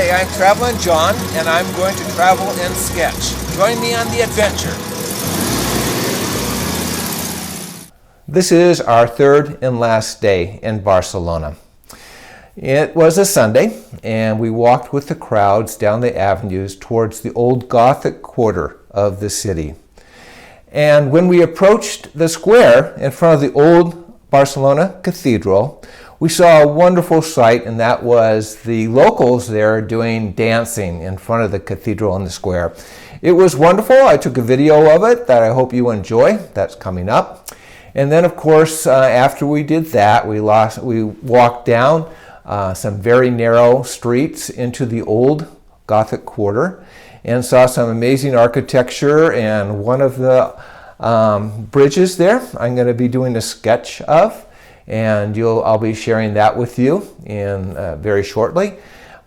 Hi, I'm Traveling John, and I'm going to travel and sketch. Join me on the adventure. This is our third and last day in Barcelona. It was a Sunday, and we walked with the crowds down the avenues towards the old Gothic Quarter of the city. And when we approached the square in front of the old Barcelona Cathedral, we saw a wonderful sight, and that was the locals there doing dancing in front of the cathedral in the square. It was wonderful. I took a video of it that I hope you enjoy. That's coming up. And then, of course, after we did that, we walked down some very narrow streets into the old Gothic Quarter and saw some amazing architecture. And one of the bridges there I'm going to be doing a sketch of, and I'll be sharing that with you in very shortly.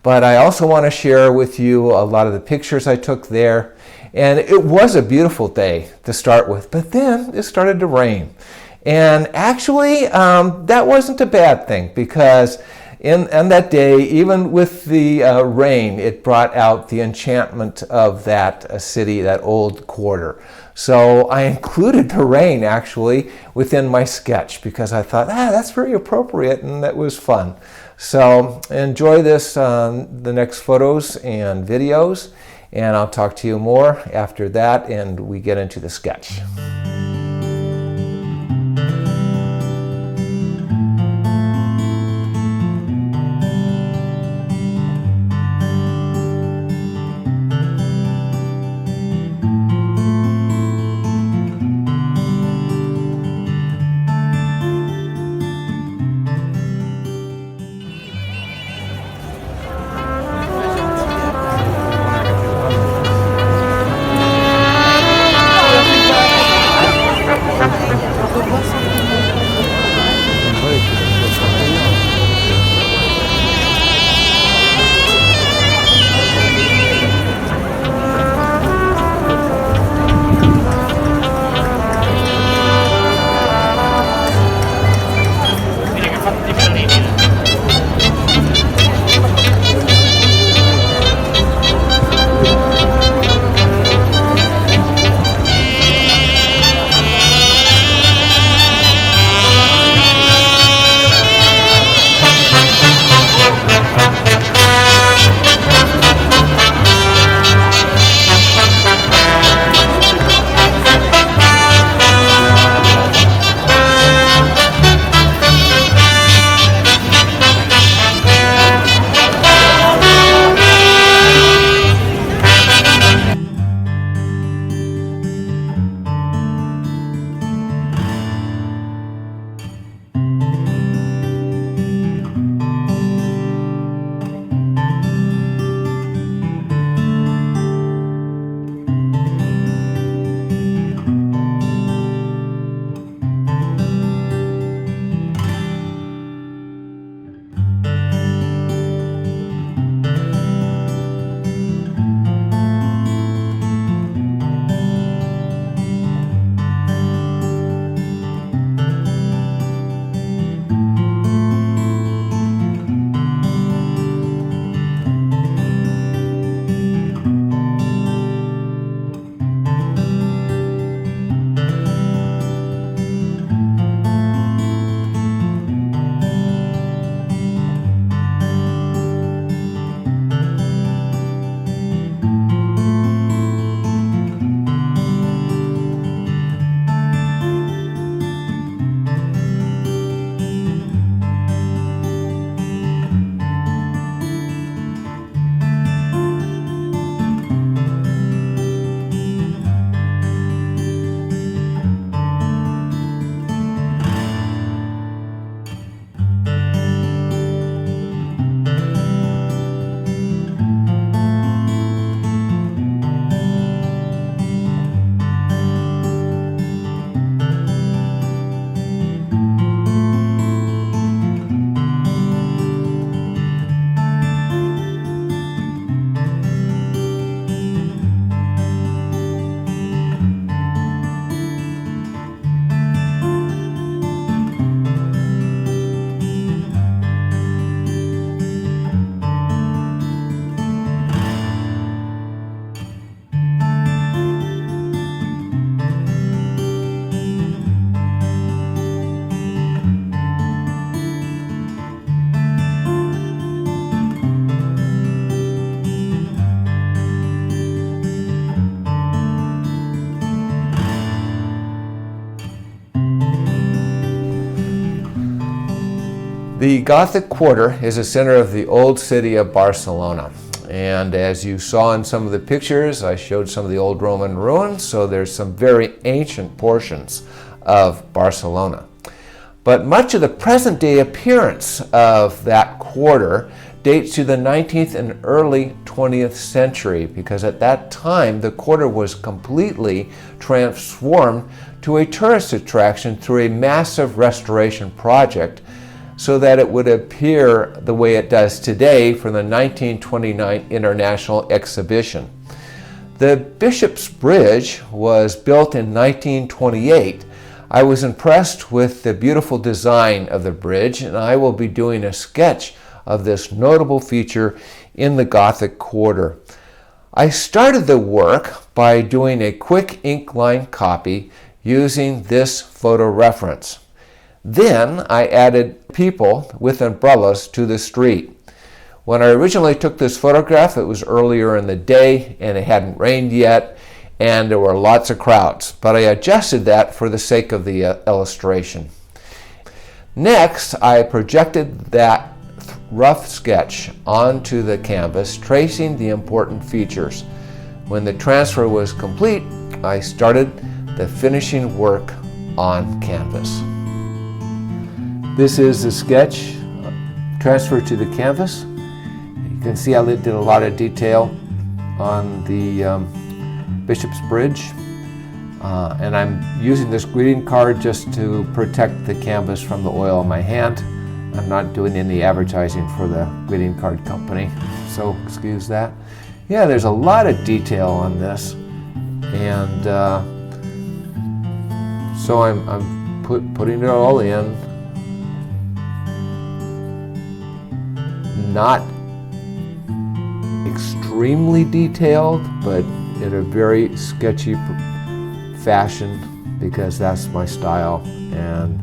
But I also want to share with you a lot of the pictures I took there. And it was a beautiful day to start with, but then it started to rain. And actually, that wasn't a bad thing, because on that day, even with the rain, it brought out the enchantment of that city, that old quarter. So I included the rain actually within my sketch, because I thought, that's very appropriate, and that was fun. So enjoy this, the next photos and videos, and I'll talk to you more after that and we get into the sketch. The Gothic Quarter is the center of the old city of Barcelona. And as you saw in some of the pictures, I showed some of the old Roman ruins, so there's some very ancient portions of Barcelona. But much of the present-day appearance of that quarter dates to the 19th and early 20th century, because at that time the quarter was completely transformed to a tourist attraction through a massive restoration project so that it would appear the way it does today for the 1929 International Exhibition. The Bishop's Bridge was built in 1928. I was impressed with the beautiful design of the bridge, and I will be doing a sketch of this notable feature in the Gothic Quarter. I started the work by doing a quick ink line copy using this photo reference. Then I added people with umbrellas to the street. When I originally took this photograph, it was earlier in the day and it hadn't rained yet, and there were lots of crowds, but I adjusted that for the sake of the illustration. Next, I projected that rough sketch onto the canvas, tracing the important features. When the transfer was complete, I started the finishing work on canvas. This is the sketch transferred to the canvas. You can see I did a lot of detail on the Bishop's Bridge, and I'm using this greeting card just to protect the canvas from the oil in my hand. I'm not doing any advertising for the greeting card company, so excuse that. Yeah, there's a lot of detail on this, and so I'm putting it all in. Not extremely detailed, but in a very sketchy fashion, because that's my style, and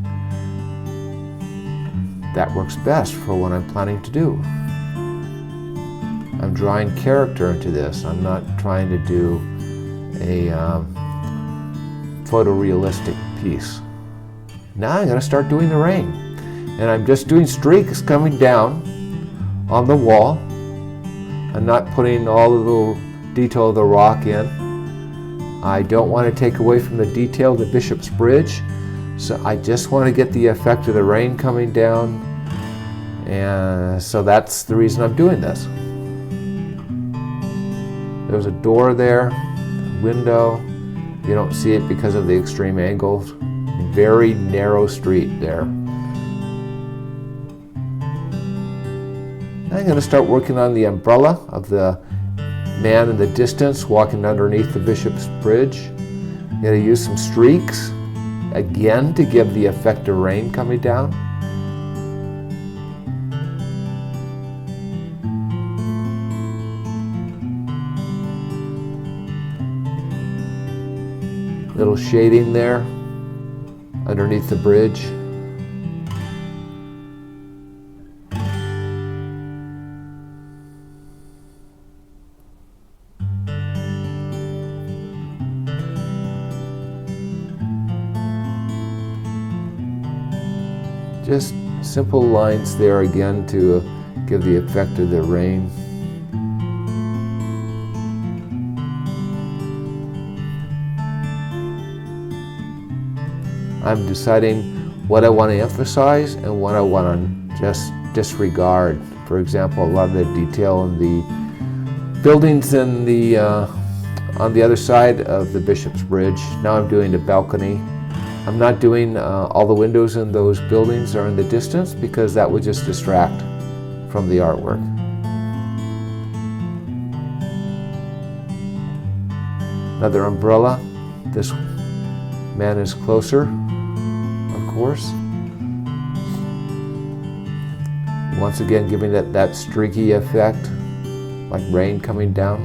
that works best for what I'm planning to do. I'm drawing character into this. I'm not trying to do a photorealistic piece. Now I'm going to start doing the rain. And I'm just doing streaks coming down on the wall. I'm not putting all the little detail of the rock in. I don't want to take away from the detail of the Bishop's Bridge, so I just want to get the effect of the rain coming down, and so that's the reason I'm doing this. There's a door there, a window. You don't see it because of the extreme angles. Very narrow street there. I'm going to start working on the umbrella of the man in the distance walking underneath the Bishop's Bridge. I'm going to use some streaks again to give the effect of rain coming down. Little shading there underneath the bridge. Just simple lines there again to give the effect of the rain. I'm deciding what I want to emphasize and what I want to just disregard. For example, a lot of the detail in the buildings in the on the other side of the Bishop's Bridge. Now I'm doing the balcony. I'm not doing all the windows in those buildings are in the distance, because that would just distract from the artwork. Another umbrella. This man is closer, of course. Once again, giving that streaky effect, like rain coming down.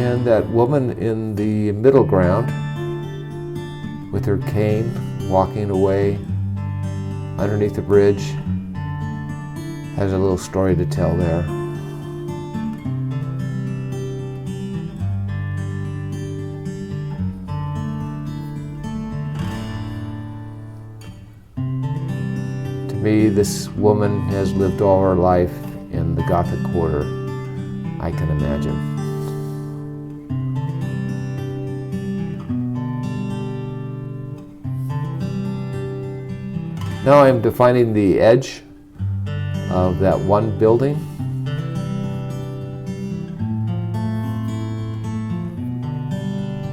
And that woman in the middle ground with her cane walking away underneath the bridge has a little story to tell there. me, this woman has lived all her life in the Gothic Quarter. I can imagine. Now I'm defining the edge of that one building.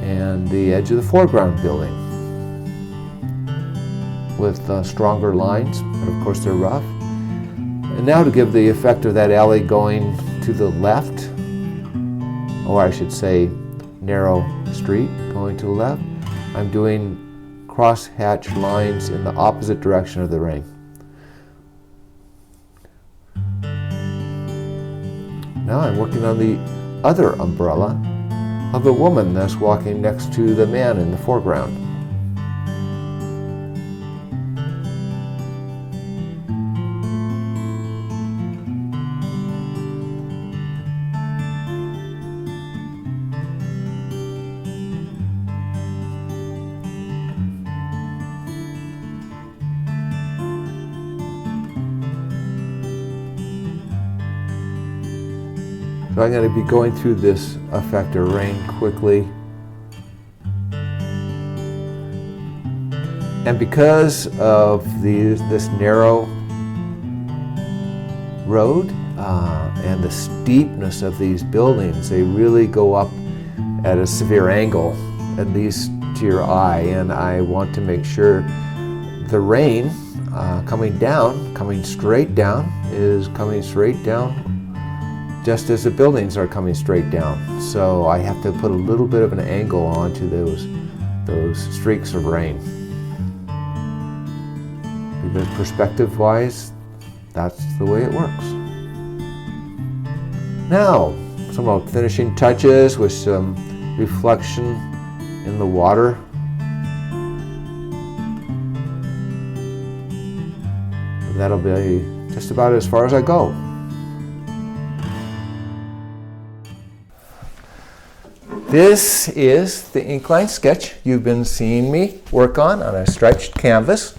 And the edge of the foreground building with stronger lines, but of course they're rough. And now to give the effect of that alley going to the left, or I should say narrow street going to the left, I'm doing cross-hatch lines in the opposite direction of the ring. Now I'm working on the other umbrella of the woman that's walking next to the man in the foreground. So I'm going to be going through this effect of rain quickly. And because of this narrow road and the steepness of these buildings, they really go up at a severe angle, at least to your eye. And I want to make sure the rain coming straight down, is coming straight down just as the buildings are coming straight down. So I have to put a little bit of an angle onto those streaks of rain. Because perspective-wise, that's the way it works. Now, some finishing touches with some reflection in the water. That'll be just about as far as I go. This is the ink-line sketch you've been seeing me work on a stretched canvas.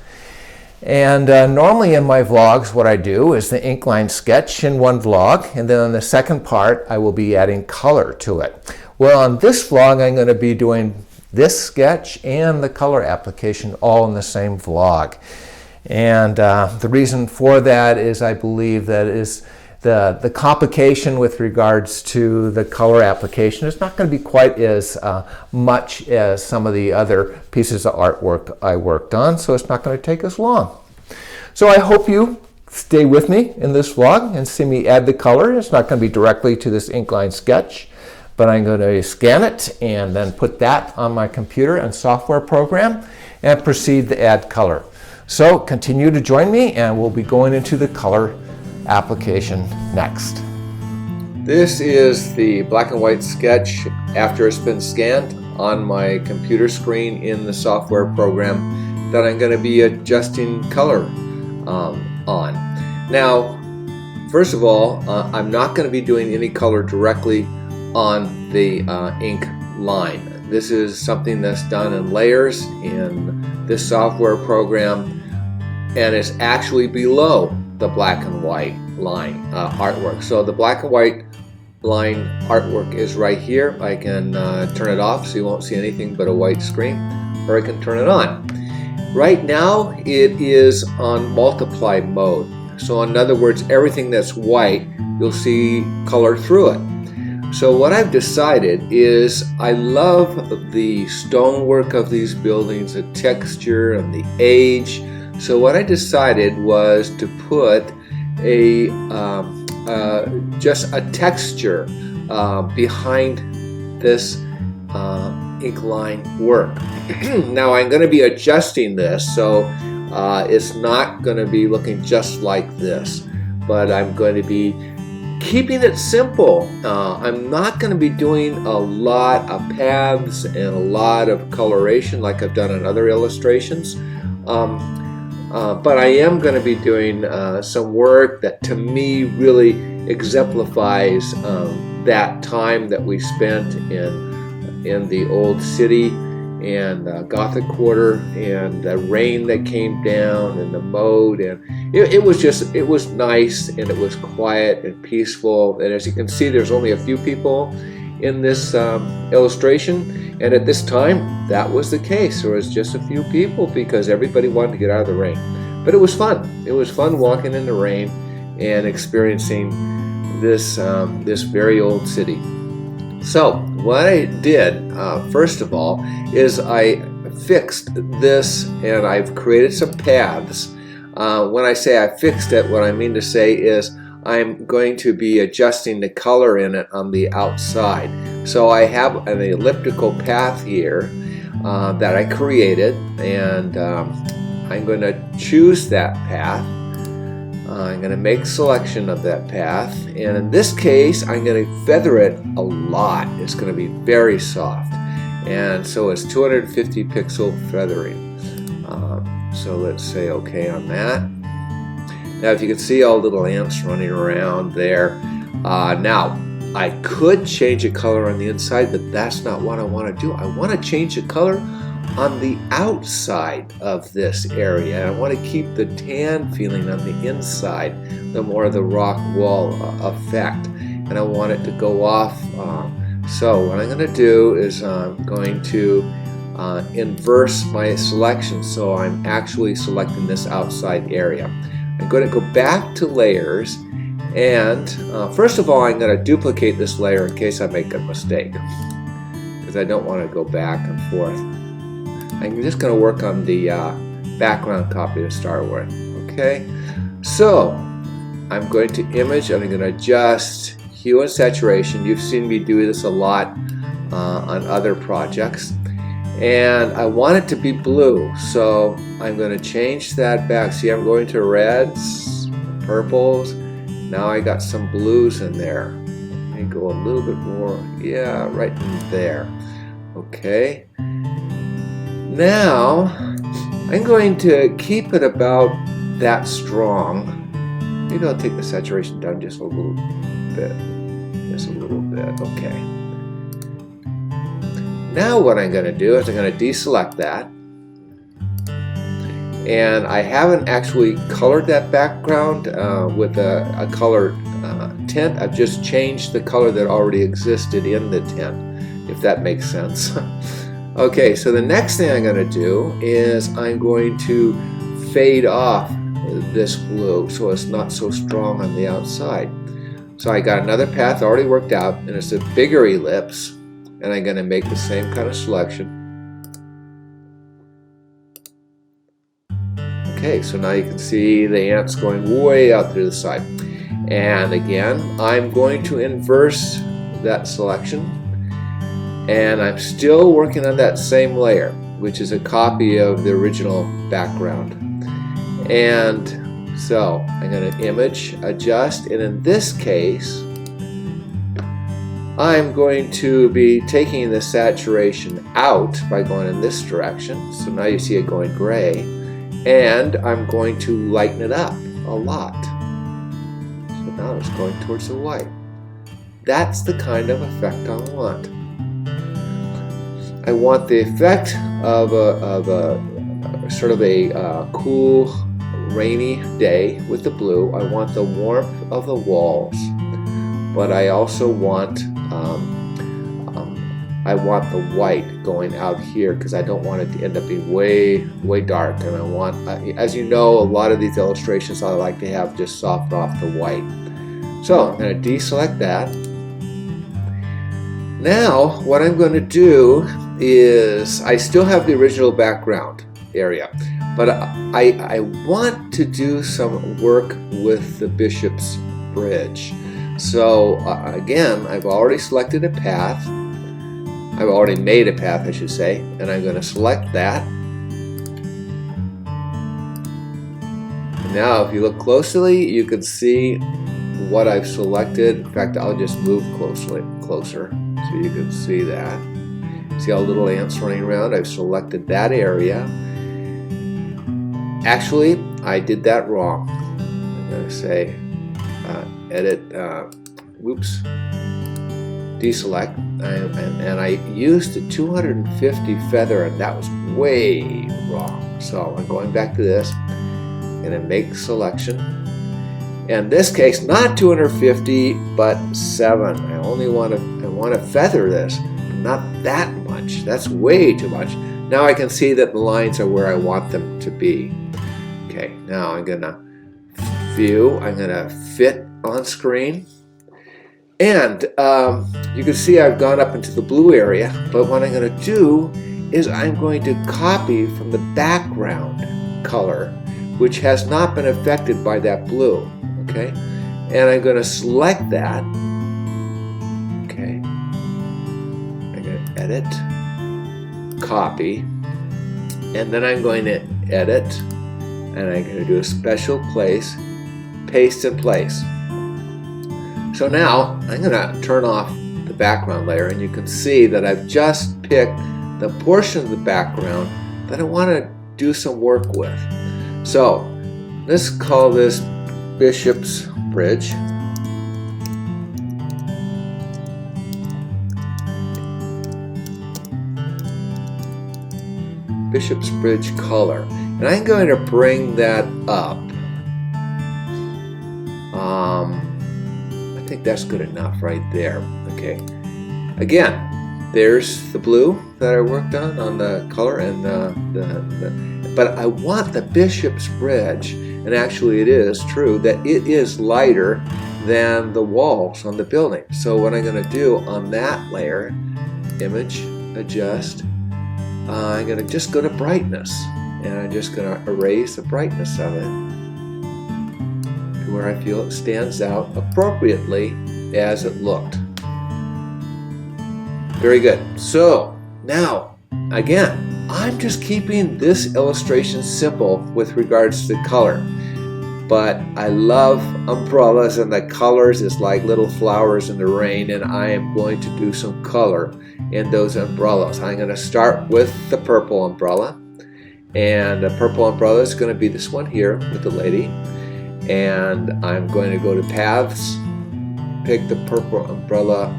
And normally in my vlogs, what I do is the ink-line sketch in one vlog, and then on the second part, I will be adding color to it. Well, on this vlog, I'm going to be doing this sketch and the color application all in the same vlog. And the reason for that is I believe that is the complication with regards to the color application is not going to be quite as much as some of the other pieces of artwork I worked on, so it's not going to take as long. So I hope you stay with me in this vlog and see me add the color. It's not going to be directly to this ink-line sketch, but I'm going to scan it and then put that on my computer and software program and proceed to add color. So continue to join me and we'll be going into the color application next. This is the black and white sketch after it's been scanned on my computer screen in the software program that I'm going to be adjusting color on. Now, first of all, I'm not going to be doing any color directly on the ink line. This is something that's done in layers in this software program, and it's actually below the black and white line artwork. So the black and white line artwork is right here. I can turn it off so you won't see anything but a white screen, or I can turn it on. Right now it is on multiply mode. So in other words, everything that's white, you'll see color through it. So what I've decided is I love the stonework of these buildings, the texture and the age. So what I decided was to put just a texture behind this ink line work. Now I'm going to be adjusting this, so it's not going to be looking just like this, but I'm going to be keeping it simple. I'm not going to be doing a lot of paths and a lot of coloration like I've done in other illustrations. But I am going to be doing some work that to me really exemplifies that time that we spent in the old city and Gothic Quarter, and the rain that came down, and the moat, and it was nice, and it was quiet and peaceful. And as you can see, there's only a few people in this illustration, and at this time that was the case. There was just a few people because everybody wanted to get out of the rain. But it was fun. It was fun walking in the rain and experiencing this very old city. So what I did, first of all, is I fixed this, and I've created some paths. When I say I fixed it, what I mean to say is I'm going to be adjusting the color in it on the outside. So I have an elliptical path here that I created, and I'm going to choose that path. I'm going to make selection of that path, and in this case I'm going to feather it a lot. It's going to be very soft, and so it's 250 pixel feathering. So let's say OK on that. Now if you can see all little ants running around there. Now I could change the color on the inside, but that's not what I want to do. I want to change the color on the outside of this area. I want to keep the tan feeling on the inside, the more the rock wall effect, and I want it to go off. So what I'm going to do is I'm going to inverse my selection, so I'm actually selecting this outside area. I'm going to go back to layers, and first of all I'm going to duplicate this layer in case I make a mistake, because I don't want to go back and forth. I'm just going to work on the background copy to start with. Okay, so I'm going to image, and I'm going to adjust hue and saturation. You've seen me do this a lot on other projects, and I want it to be blue, so I'm going to change that back. See, I'm going to reds, purples. Now I got some blues in there. Let me go a little bit more. Yeah, right in there. Okay. Now I'm going to keep it about that strong. Maybe I'll take the saturation down just a little bit. Just a little bit. Okay. Now what I'm going to do is I'm going to deselect that. And I haven't actually colored that background with a colored tint. I've just changed the color that already existed in the tint, if that makes sense. Okay, so the next thing I'm going to do is I'm going to fade off this blue so it's not so strong on the outside. So I got another path already worked out, and it's a bigger ellipse, and I'm going to make the same kind of selection. Okay, so now you can see the ants going way out through the side. And again, I'm going to inverse that selection. And I'm still working on that same layer, which is a copy of the original background. And so I'm going to image, adjust, and in this case, I'm going to be taking the saturation out by going in this direction. So now you see it going gray, and I'm going to lighten it up a lot. So now it's going towards the white. That's the kind of effect I want. I want the effect of a sort of a cool, rainy day with the blue. I want the warmth of the walls, but I also want the white going out here, because I don't want it to end up being way dark. And I want, as you know, a lot of these illustrations I like to have just soft off the white. So I'm going to deselect that. Now what I'm going to do is, I still have the original background area, but I want to do some work with the Bishop's Bridge. So again, I've already selected a path. I've already made a path, I should say, and I'm going to select that. And now if you look closely, you can see what I've selected. In fact, I'll just move closer so you can see that. See all little ants running around? I've selected that area. Actually, I did that wrong. I'm going to say edit, deselect, and I used the 250 feather, and that was way wrong. So I'm going back to this, and then make selection. In this case, not 250, but 7. I want to feather this, but not that much. That's way too much. Now I can see that the lines are where I want them to be. Okay, now I'm gonna view. I'm gonna fit on screen. And you can see I've gone up into the blue area, but what I'm going to do is I'm going to copy from the background color, which has not been affected by that blue, okay? And I'm going to select that, okay? I'm going to edit, copy, and then I'm going to edit, and I'm going to do a special place, paste in place. So now I'm going to turn off the background layer, and you can see that I've just picked the portion of the background that I want to do some work with. So let's call this Bishop's Bridge. Bishop's Bridge color. And I'm going to bring that up. I think that's good enough right there. Okay. Again, there's the blue that I worked on the color, and but I want the Bishop's Bridge, and actually it is true that it is lighter than the walls on the building. So what I'm going to do on that layer, image, adjust, I'm going to just go to brightness, and I'm just going to erase the brightness of it to where I feel it stands out appropriately as it looked. Very good. So now, again, I'm just keeping this illustration simple with regards to the color. But I love umbrellas, and the colors is like little flowers in the rain, and I am going to do some color in those umbrellas. I'm going to start with the purple umbrella, and the purple umbrella is going to be this one here with the lady. And I'm going to go to paths, pick the purple umbrella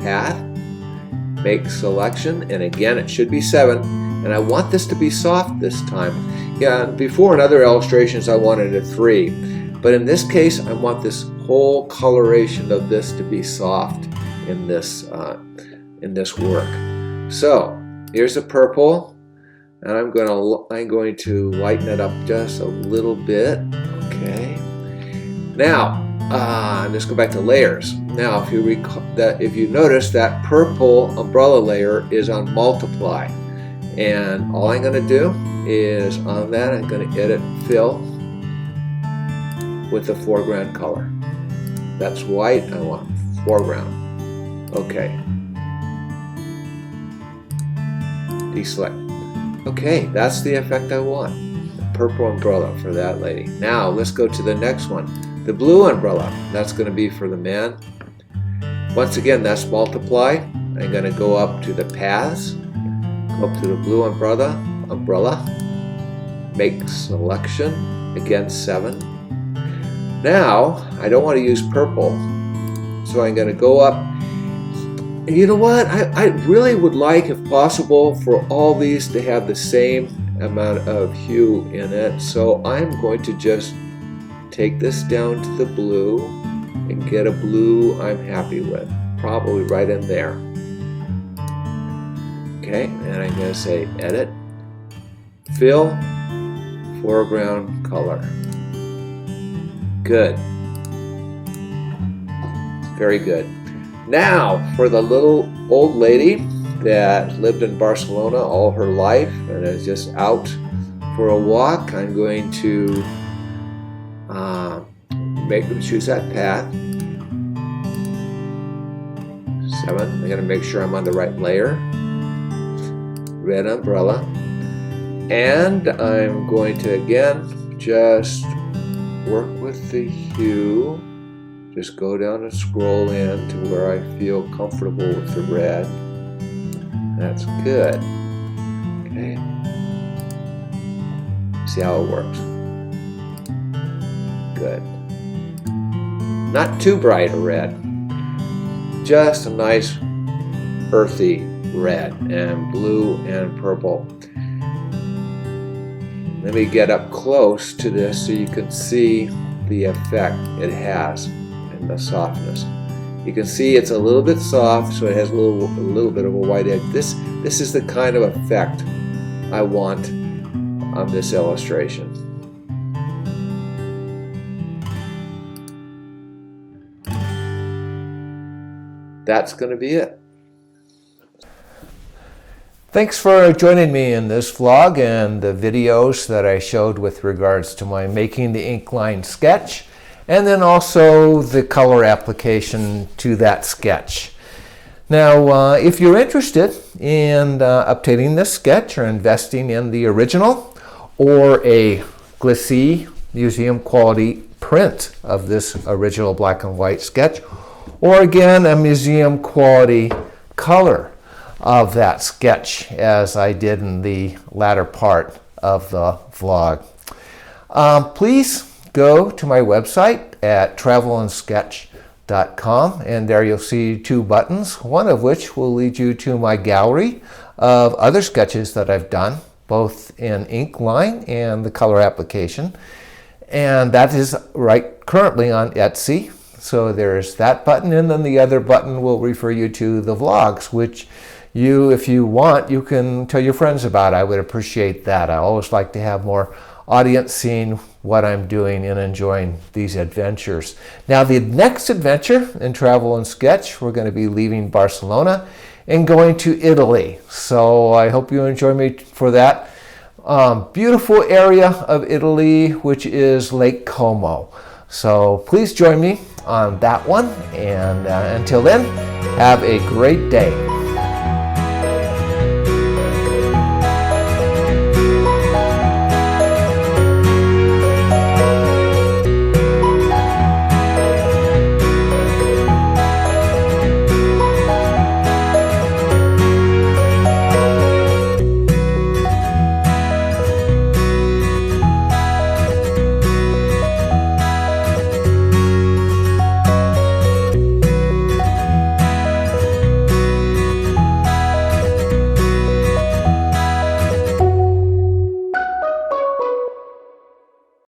path, make selection, and again it should be 7, and I want this to be soft this time. Yeah, before in other illustrations I wanted a 3, but in this case I want this whole coloration of this to be soft in this work. So here's the purple, and I'm going to lighten it up just a little bit. Okay. Now let's go back to layers. Now, if you notice that purple umbrella layer is on multiply, and all I'm going to do is on that I'm going to edit fill with the foreground color. That's white. I want foreground. Okay. Deselect. Okay, that's the effect I want. The purple umbrella for that lady. Now let's go to the next one. The blue umbrella. That's going to be for the man. Once again, that's multiply. I'm going to go up to the paths, go up to the blue umbrella, make selection, again 7. Now, I don't want to use purple, so I'm going to go up. And you know what? I really would like, if possible, for all these to have the same amount of hue in it. So I'm going to just take this down to the blue and get a blue I'm happy with, probably right in there. Okay, and I'm going to say edit, fill, foreground color. Good. Very good. Now for the little old lady that lived in Barcelona all her life and is just out for a walk, I'm going to choose that path. 7. I'm going to make sure I'm on the right layer. Red umbrella. And I'm going to again just work with the hue. Just go down and scroll in to where I feel comfortable with the red. That's good. Okay. See how it works. Good. Not too bright a red. just a nice earthy red and blue and purple. Let me get up close to this so you can see the effect it has and the softness. You can see it's a little bit soft, so it has a little bit of a white edge. This is the kind of effect I want on this illustration. That's going to be it. Thanks for joining me in this vlog and the videos that I showed with regards to my making the ink line sketch, and then also the color application to that sketch. Now, if you're interested in obtaining this sketch or investing in the original or a glissé museum quality print of this original black and white sketch, or again a museum quality color of that sketch as I did in the latter part of the vlog, please go to my website at TravelnSketch.com, and there you'll see two buttons, one of which will lead you to my gallery of other sketches that I've done, both in ink line and the color application, and that is right currently on Etsy. So there's that button, and then the other button will refer you to the vlogs, which you, if you want, you can tell your friends about. I would appreciate that. I always like to have more audience seeing what I'm doing and enjoying these adventures. Now, the next adventure in Travel and Sketch, we're going to be leaving Barcelona and going to Italy. So I hope you enjoy me for that beautiful area of Italy, which is Lake Como. So please join me on that one, and until then, have a great day.